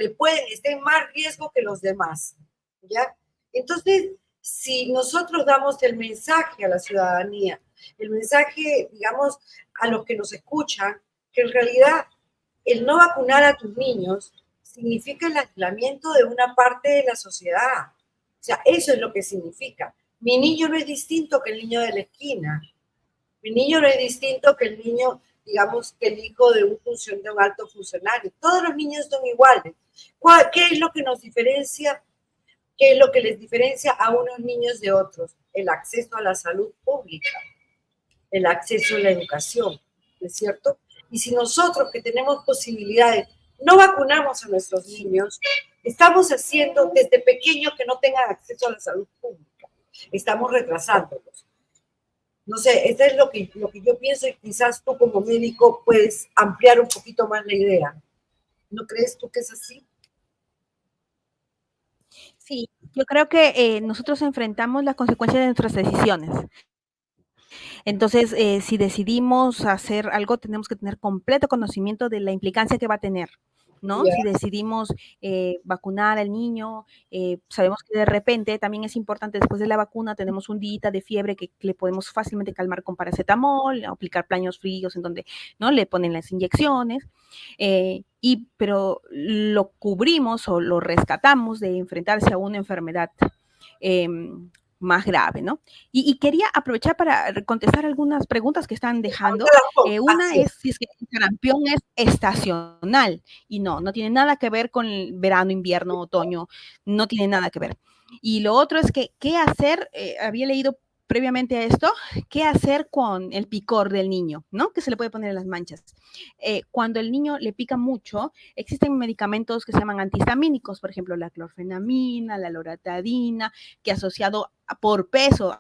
está en más riesgo que los demás, ¿ya? Entonces, si nosotros damos el mensaje a la ciudadanía, el mensaje, digamos, a los que nos escuchan, que en realidad el no vacunar a tus niños significa el aislamiento de una parte de la sociedad. O sea, eso es lo que significa. Mi niño no es distinto que el niño de la esquina. Mi niño no es distinto que el niño, digamos, que el hijo de un alto funcionario. Todos los niños son iguales. ¿Qué es lo que nos diferencia? ¿Qué es lo que les diferencia a unos niños de otros? El acceso a la salud pública, el acceso a la educación, ¿no es cierto? Y si nosotros que tenemos posibilidades no vacunamos a nuestros niños, estamos haciendo desde pequeños que no tengan acceso a la salud pública. Estamos retrasándolos. No sé, eso es lo que yo pienso y quizás tú como médico puedes ampliar un poquito más la idea. ¿No crees tú que es así? Sí, yo creo que nosotros enfrentamos las consecuencias de nuestras decisiones. Entonces, si decidimos hacer algo, tenemos que tener completo conocimiento de la implicancia que va a tener, ¿no? Si decidimos vacunar al niño, sabemos que de repente también es importante, después de la vacuna, tenemos un día de fiebre que le podemos fácilmente calmar con paracetamol, aplicar paños fríos en donde, ¿no? Le ponen las inyecciones, pero lo cubrimos o lo rescatamos de enfrentarse a una enfermedad más grave, ¿no? Y quería aprovechar para contestar algunas preguntas que están dejando. Una es si es que el sarampión es estacional, y no tiene nada que ver con el verano, invierno, otoño, no tiene nada que ver. Y lo otro es que, ¿qué hacer? Había leído previamente a esto, ¿qué hacer con el picor del niño, ¿no? Que se le puede poner en las manchas. Cuando el niño le pica mucho, existen medicamentos que se llaman antihistamínicos, por ejemplo, la clorfenamina, la loratadina, que asociado por peso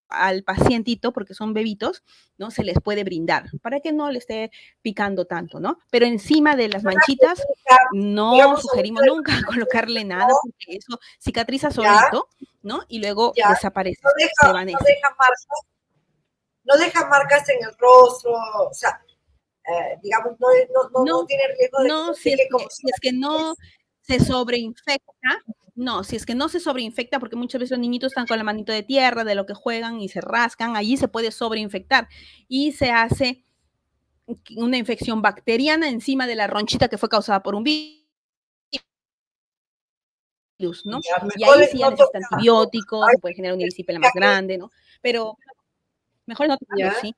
al pacientito, porque son bebitos, ¿no? Se les puede brindar para que no le esté picando tanto, ¿no? Pero encima de las manchitas no sugerimos nunca colocarle nada porque eso cicatriza solito, ¿no? Y luego desaparece, se evanece. No deja marcas en el rostro, o sea, digamos, no tiene riesgo de si es que no, se sobreinfecta, no, si es que no se sobreinfecta, porque muchas veces los niñitos están con la manito de tierra, de lo que juegan y se rascan, allí se puede sobreinfectar y se hace una infección bacteriana encima de la ronchita que fue causada por un virus, ¿no? Ya, Y mejor ahí es sí ya no necesita tocarlo. antibióticos, Ay, se puede generar una erisipela más grande, ¿no? Pero mejor no tocarlo, ya. sí.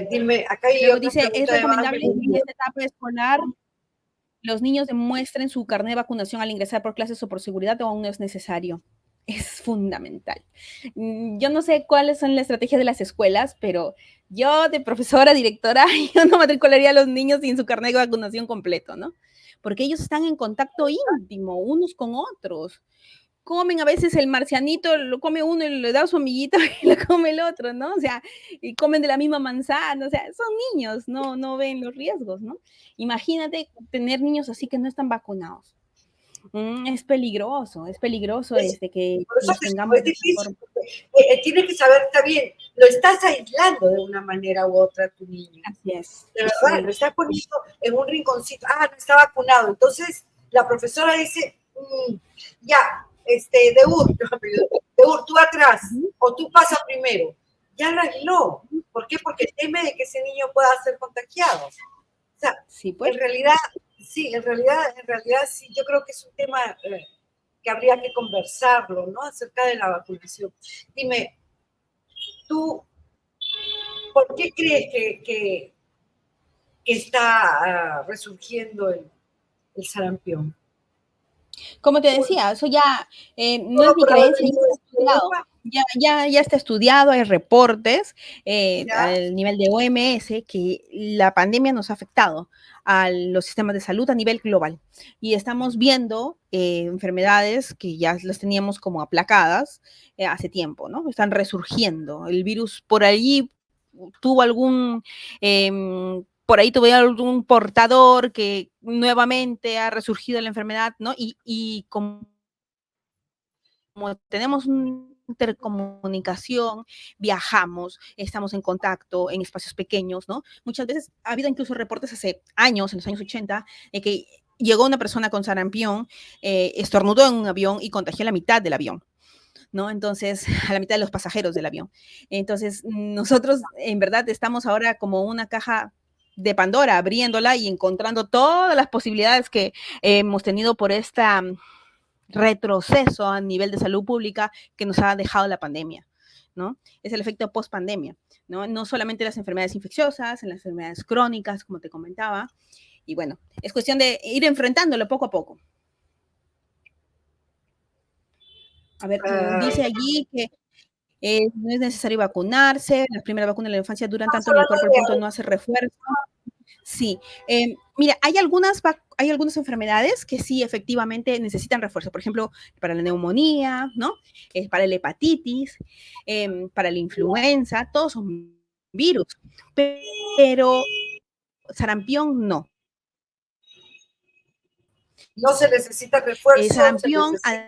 Dime, acá hay Luego otra dice, es pregunta de recomendable Ángel. que en esta etapa escolar los niños demuestren su carnet de vacunación al ingresar por clases o por seguridad o aún no es necesario. Es fundamental. Yo no sé cuáles son las estrategias de las escuelas, pero yo de profesora, directora, yo no matricularía a los niños sin su carnet de vacunación completo, ¿no? Porque ellos están en contacto íntimo unos con otros. Comen a veces el marcianito, lo come uno y le da a su amiguito y lo come el otro, ¿no? O sea, y comen de la misma manzana, o sea, son niños, no ven los riesgos, ¿no? Imagínate tener niños así que no están vacunados. Es peligroso Es- que por eso los te digo, tengamos es de esa difícil. forma. Tienes que saber, está bien, lo estás aislando de una manera u otra a tu niño. Así es, De verdad, sí. lo estás poniendo en un rinconcito. Ah, no está vacunado. Entonces, la profesora dice, ya, Deur, tú atrás, Ujú. o tú pasa primero. Ya lo aisló. ¿Por qué? Porque teme de que ese niño pueda ser contagiado. O sea, Sí, pues. en realidad, sí, sí, yo creo que es un tema que habría que conversarlo, ¿no? Acerca de la vacunación. Dime, tú, ¿por qué crees que está resurgiendo el sarampión? Como te Un, decía, eso ya no es Todo mi por haber creencia, ya venido está de estudiado. Europa, Ya está estudiado, hay reportes ya, al nivel de OMS que la pandemia nos ha afectado a los sistemas de salud a nivel global. Y estamos viendo enfermedades que ya las teníamos como aplacadas hace tiempo, ¿no? Están resurgiendo. El virus por allí tuvo algún por ahí tuve algún portador que nuevamente ha resurgido la enfermedad, ¿no? Y como tenemos una intercomunicación, viajamos, estamos en contacto en espacios pequeños, ¿no? Muchas veces ha habido incluso reportes hace años, en los años 80, de que llegó una persona con sarampión, estornudó en un avión y contagió a la mitad del avión. ¿No? Entonces, a la mitad de los pasajeros del avión. Entonces, nosotros en verdad estamos ahora como una caja de Pandora, abriéndola y encontrando todas las posibilidades que hemos tenido por esta retroceso a nivel de salud pública que nos ha dejado la pandemia, ¿no? Es el efecto post-pandemia, ¿no? No solamente las enfermedades infecciosas, en las enfermedades crónicas, como te comentaba, y bueno, es cuestión de ir enfrentándolo poco a poco. A ver, dice allí que no es necesario vacunarse, las primeras vacunas de la infancia duran estamos tanto en el hablando cuerpo al punto de no hacer refuerzo. Sí, mira, hay algunas enfermedades que sí efectivamente necesitan refuerzo, por ejemplo, para la neumonía, ¿no? Para la hepatitis, para la influenza, todos son virus, pero sarampión no. no se necesita refuerzo, se Sarampión necesita,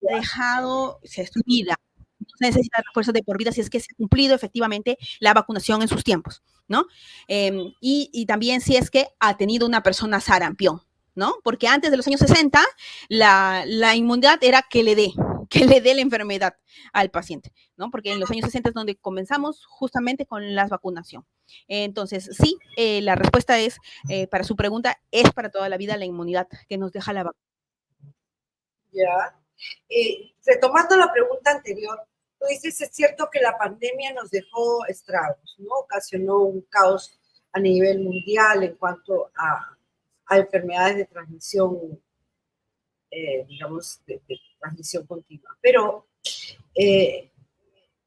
ha dejado, se ha vida, no se necesita refuerzo de por vida si es que se ha cumplido efectivamente la vacunación en sus tiempos, ¿no? Y también si es que ha tenido una persona sarampión, ¿no? Porque antes de los años 60, la inmunidad era que le dé la enfermedad al paciente, ¿no? Porque en los años 60 es donde comenzamos justamente con la vacunación. Entonces, sí, la respuesta es, para su pregunta, es para toda la vida la inmunidad que nos deja la vacuna. ya. Retomando la pregunta anterior, tú dices, es cierto que la pandemia nos dejó estragos, ¿no? Ocasionó un caos a nivel mundial en cuanto a enfermedades de transmisión, digamos, de transmisión continua. Pero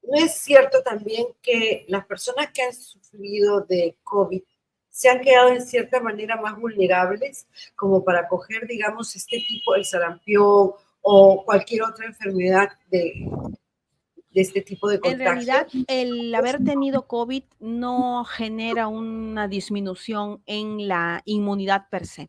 ¿no es cierto también que las personas que han sufrido de COVID se han quedado en cierta manera más vulnerables como para coger, digamos, este tipo, el sarampión o cualquier otra enfermedad de este tipo de En contagio? realidad, el haber tenido COVID no genera una disminución en la inmunidad per se.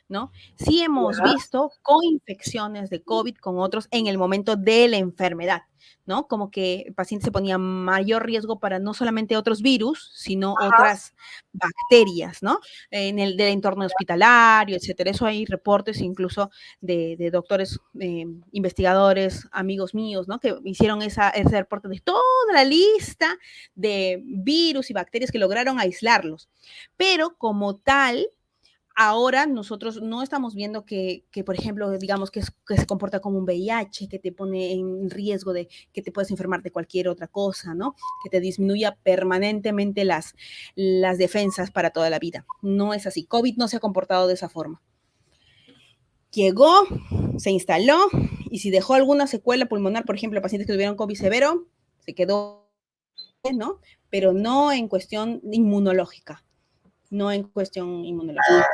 ¿no? Sí hemos visto coinfecciones de COVID con otros en el momento de la enfermedad, ¿no? Como que el paciente se ponía mayor riesgo para no solamente otros virus, sino otras bacterias, ¿no? En el del entorno hospitalario, etcétera. Eso hay reportes incluso de doctores, investigadores, amigos míos, ¿no? Que hicieron ese reporte de toda la lista de virus y bacterias que lograron aislarlos. Pero como tal, ahora nosotros no estamos viendo que por ejemplo, digamos que se comporta como un VIH, que te pone en riesgo de que te puedes enfermar de cualquier otra cosa, ¿no? Que te disminuya permanentemente las defensas para toda la vida. No es así. COVID no se ha comportado de esa forma. Llegó, se instaló, y si dejó alguna secuela pulmonar, por ejemplo, pacientes que tuvieron COVID severo, se quedó, ¿no? Pero no en cuestión inmunológica. No en cuestión inmunológica.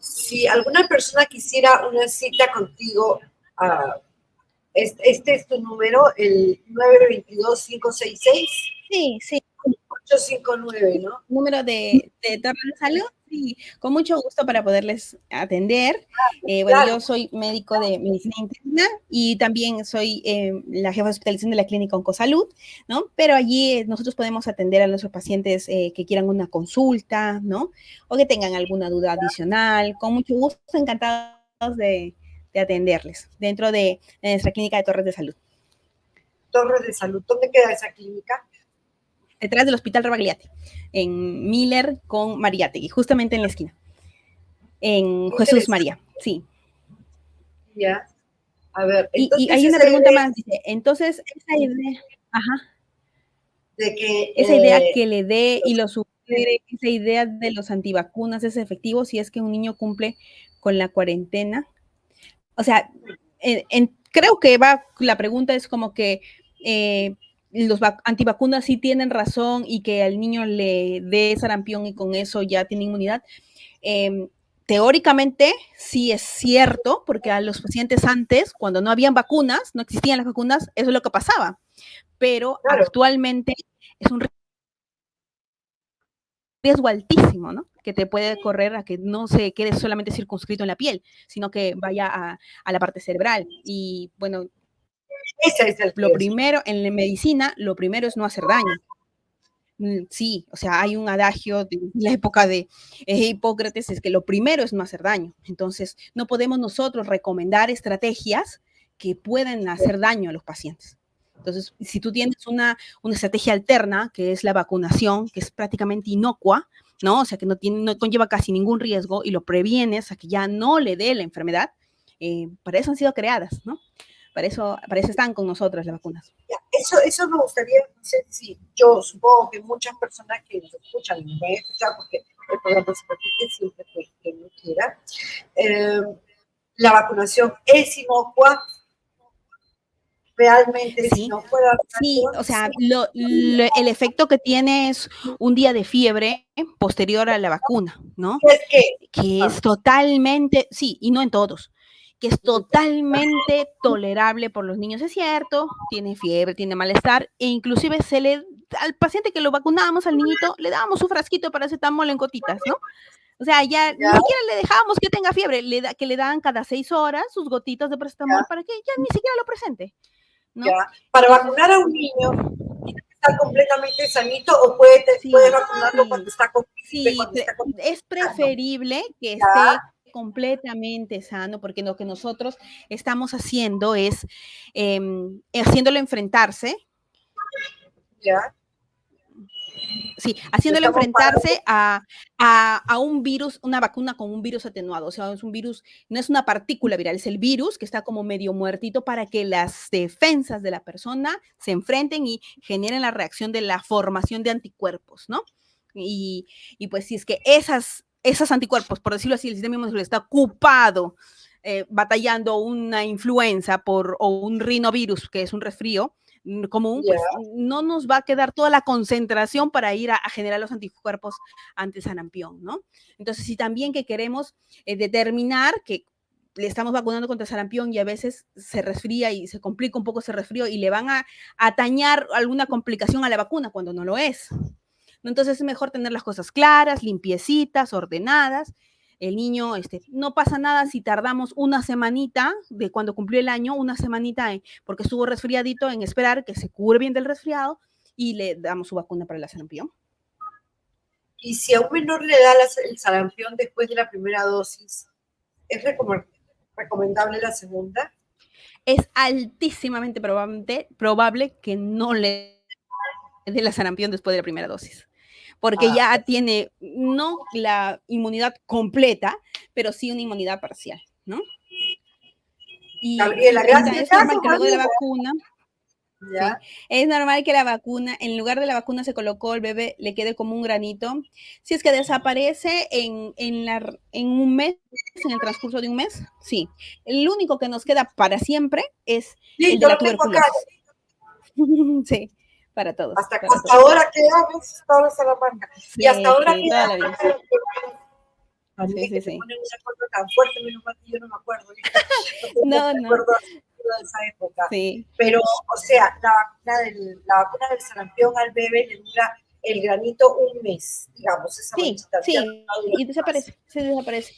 Si alguna persona quisiera una cita contigo, este es tu número, el 922-566. Sí, sí. 859, ¿no? Número de Torre de Salud, sí, con mucho gusto para poderles atender. Bueno, yo soy médico de medicina interna y también soy la jefa de hospitalización de la clínica Oncosalud, ¿no? Pero allí nosotros podemos atender a nuestros pacientes que quieran una consulta, ¿no? O que tengan alguna duda adicional. Con mucho gusto, encantados de atenderles dentro de nuestra clínica de Torres de Salud. Torres de Salud, ¿dónde queda esa clínica? Detrás del Hospital Rebagliati, en Miller con Mariátegui, justamente en la esquina. En Jesús María, sí. Ya, a ver. Y hay una pregunta más, dice, entonces, esa idea, de que... esa idea que le dé y lo sugiere, esa idea de los antivacunas es efectivo si es que un niño cumple con la cuarentena. O sea, creo que la pregunta es como que los antivacunas sí tienen razón y que al niño le dé sarampión y con eso ya tiene inmunidad. Teóricamente sí es cierto, porque a los pacientes antes, cuando no habían vacunas, no existían las vacunas, eso es lo que pasaba. Pero actualmente es un riesgo altísimo, ¿no? Que te puede correr a que no se quede solamente circunscrito en la piel, sino que vaya a la parte cerebral. Y bueno, ese es el lo primero, en la medicina, lo primero es no hacer daño. Sí, o sea, hay un adagio de la época de Hipócrates, es que lo primero es no hacer daño. Entonces, no podemos nosotros recomendar estrategias que puedan hacer daño a los pacientes. Entonces, si tú tienes una estrategia alterna, que es la vacunación, que es prácticamente inocua, ¿no? O sea, que no conlleva casi ningún riesgo y lo previenes a que ya no le dé la enfermedad, para eso han sido creadas, ¿no? Para eso están con nosotros las vacunas. Eso me gustaría, no sé si yo supongo que muchas personas que nos escuchan, nos van a escuchar porque el programa se repite siempre que no quiera. La vacunación es inocua. Realmente, sí, si no fuera sí, o sea, el efecto que tiene es un día de fiebre posterior a la vacuna, ¿no? Es que es totalmente, sí, y no en todos, que es totalmente tolerable por los niños, es cierto, tiene fiebre, tiene malestar, e inclusive al paciente que lo vacunábamos, al niñito, le dábamos su frasquito de paracetamol en gotitas, ¿no? O sea, ya ni siquiera le dejábamos que tenga fiebre, que le daban cada 6 horas sus gotitas de paracetamol para que ya ni siquiera lo presente, ¿no? Ya. Para vacunar a un niño, ¿tiene que estar completamente sanito o puede vacunarlo cuando está con gripe? Es preferible que esté completamente sano, porque lo que nosotros estamos haciendo es haciéndolo enfrentarse. Ya. Sí, haciéndolo enfrentarse a un virus, una vacuna con un virus atenuado. O sea, es un virus, no es una partícula viral, es el virus que está como medio muertito para que las defensas de la persona se enfrenten y generen la reacción de la formación de anticuerpos, ¿no? Y pues si es que esos anticuerpos, por decirlo así, el sistema inmunológico está ocupado batallando una influenza o un rinovirus, que es un resfrío común, pues no nos va a quedar toda la concentración para ir a generar los anticuerpos ante sarampión, ¿no? Entonces, si también que queremos determinar que le estamos vacunando contra sarampión y a veces se resfría y se complica un poco ese resfrío y le van a atañar alguna complicación a la vacuna cuando no lo es. Entonces es mejor tener las cosas claras, limpiecitas, ordenadas, el niño, no pasa nada si tardamos una semanita de cuando cumplió el año, una semanita porque estuvo resfriadito, en esperar que se cure bien del resfriado y le damos su vacuna para el sarampión. Y si a un menor le da el sarampión después de la primera dosis, ¿es recomendable la segunda? Es altísimamente probable que no le dé la sarampión después de la primera dosis, porque ya tiene no la inmunidad completa, pero sí una inmunidad parcial, ¿no? Y Gabriela, gracias. es normal que luego de la vacuna, ¿sí? Es normal que la vacuna, en lugar de la vacuna se colocó, el bebé le quede como un granito. Si es que desaparece en un mes, en el transcurso de un mes, sí. El único que nos queda para siempre es el de la tuberculosis. Sí, para todos. Hasta ahora quedamos, estaba en Salamanca. Sí, y hasta ahora sí, toda la vida. A mí sí, te ponen un acuerdo tan fuerte, menos mal que yo no me acuerdo. No. De esa época. Sí. Pero, o sea, la vacuna del sarampión al bebé le dura el granito un mes, digamos. Esa sí, y desaparece, desaparece.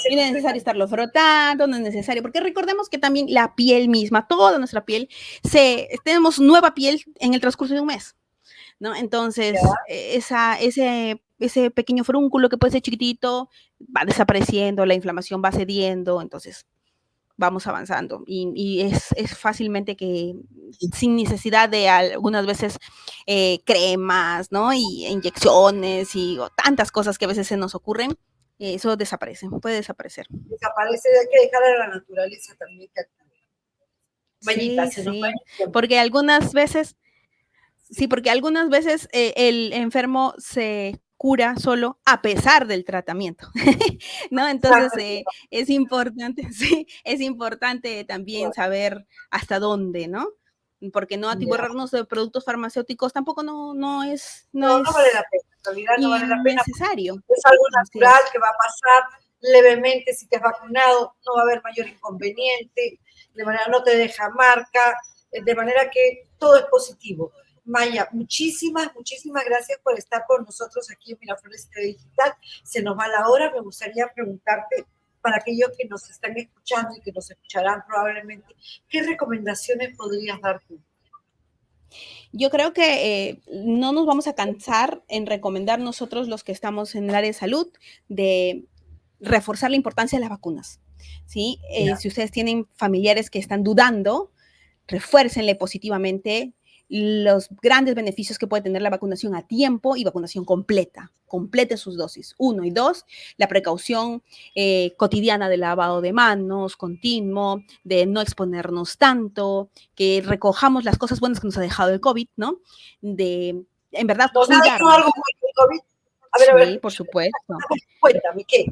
Y no es necesario estarlo frotando, no es necesario, porque recordemos que también la piel misma, toda nuestra piel, tenemos nueva piel en el transcurso de un mes, ¿no? Entonces, ese pequeño frúnculo que puede ser chiquitito va desapareciendo, la inflamación va cediendo, entonces vamos avanzando y es fácilmente que sin necesidad de algunas veces cremas, ¿no? Y inyecciones y tantas cosas que a veces se nos ocurren, eso desaparece, puede desaparecer. Desaparece, hay que dejar a la naturaleza también que actúe. Sí, porque algunas veces, el enfermo se cura solo a pesar del tratamiento, ¿no? Entonces es importante también saber hasta dónde, ¿no? Porque no atiborrarnos de productos farmacéuticos tampoco no es vale la pena, en realidad no vale la pena. Necesario. Es algo natural que va a pasar levemente si te has vacunado, no va a haber mayor inconveniente, de manera no te deja marca, de manera que todo es positivo. Maya, muchísimas gracias por estar con nosotros aquí en Miraflores TV Digital. Se nos va la hora. Me gustaría preguntarte, para aquellos que nos están escuchando y que nos escucharán probablemente, ¿qué recomendaciones podrías dar tú? Yo creo que no nos vamos a cansar en recomendar nosotros los que estamos en el área de salud de reforzar la importancia de las vacunas, ¿sí? Si ustedes tienen familiares que están dudando, refuércenle positivamente los grandes beneficios que puede tener la vacunación a tiempo y vacunación completa. Complete sus dosis. 1 y 2, la precaución cotidiana de lavado de manos, continuo, de no exponernos tanto, que recojamos las cosas buenas que nos ha dejado el COVID, ¿no? En verdad, ¿nos ha dejado algo bueno el COVID? A ver. Sí, por supuesto. Cuéntame, ¿qué?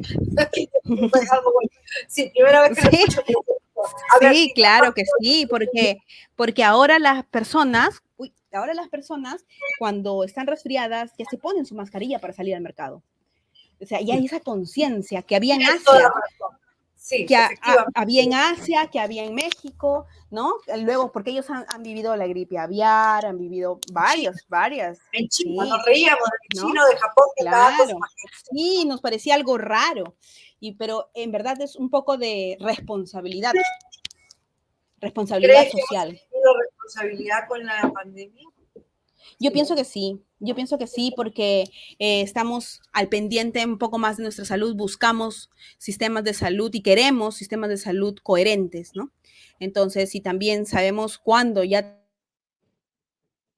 Sí, primera vez que lo escucho. Sí, claro que sí, porque ahora las personas, cuando están resfriadas, ya se ponen su mascarilla para salir al mercado. O sea, ya hay esa conciencia que había en Asia. Sí, que había en Asia, que había en México, ¿no? Luego, porque ellos han vivido la gripe aviar, han vivido varias. En China, sí, nos reíamos del chino, de Japón, claro. Sí, nos parecía algo raro, pero en verdad es un poco de responsabilidad social. ¿Crees que hemos tenido responsabilidad con la pandemia? Yo pienso que sí, porque estamos al pendiente un poco más de nuestra salud, buscamos sistemas de salud y queremos sistemas de salud coherentes, ¿no? Entonces, y también sabemos cuándo ya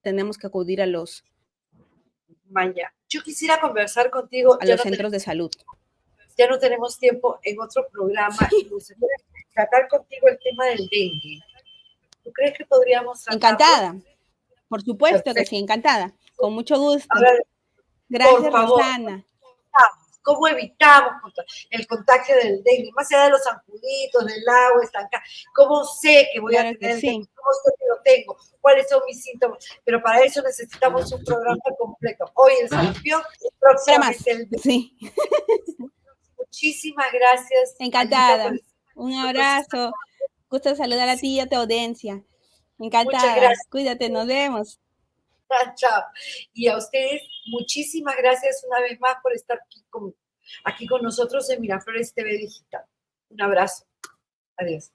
tenemos que acudir a los... Vaya, yo quisiera conversar contigo. A los centros de salud. Ya no tenemos tiempo en otro programa y me gustaría tratar contigo el tema del dengue. ¿Tú crees que podríamos tratarlo? Encantada. Por supuesto que sí, encantada. Con mucho gusto. Gracias, Rosana. ¿Cómo evitamos el contagio del dengue? Más allá de los zancuditos, del agua, estancar. ¿Cómo sé que voy a tener el dengue? ¿Cómo sé que lo tengo? ¿Cuáles son mis síntomas? Pero para eso necesitamos un programa completo. Hoy el sarampión, próximamente el dengue. Sí. Muchísimas gracias. Encantada. Un abrazo. Gusto saludar a ti y a tu audiencia. Encantada. Muchas gracias. Cuídate, nos vemos. Chao. Y a ustedes, muchísimas gracias una vez más por estar aquí aquí con nosotros en Miraflores TV Digital. Un abrazo. Adiós.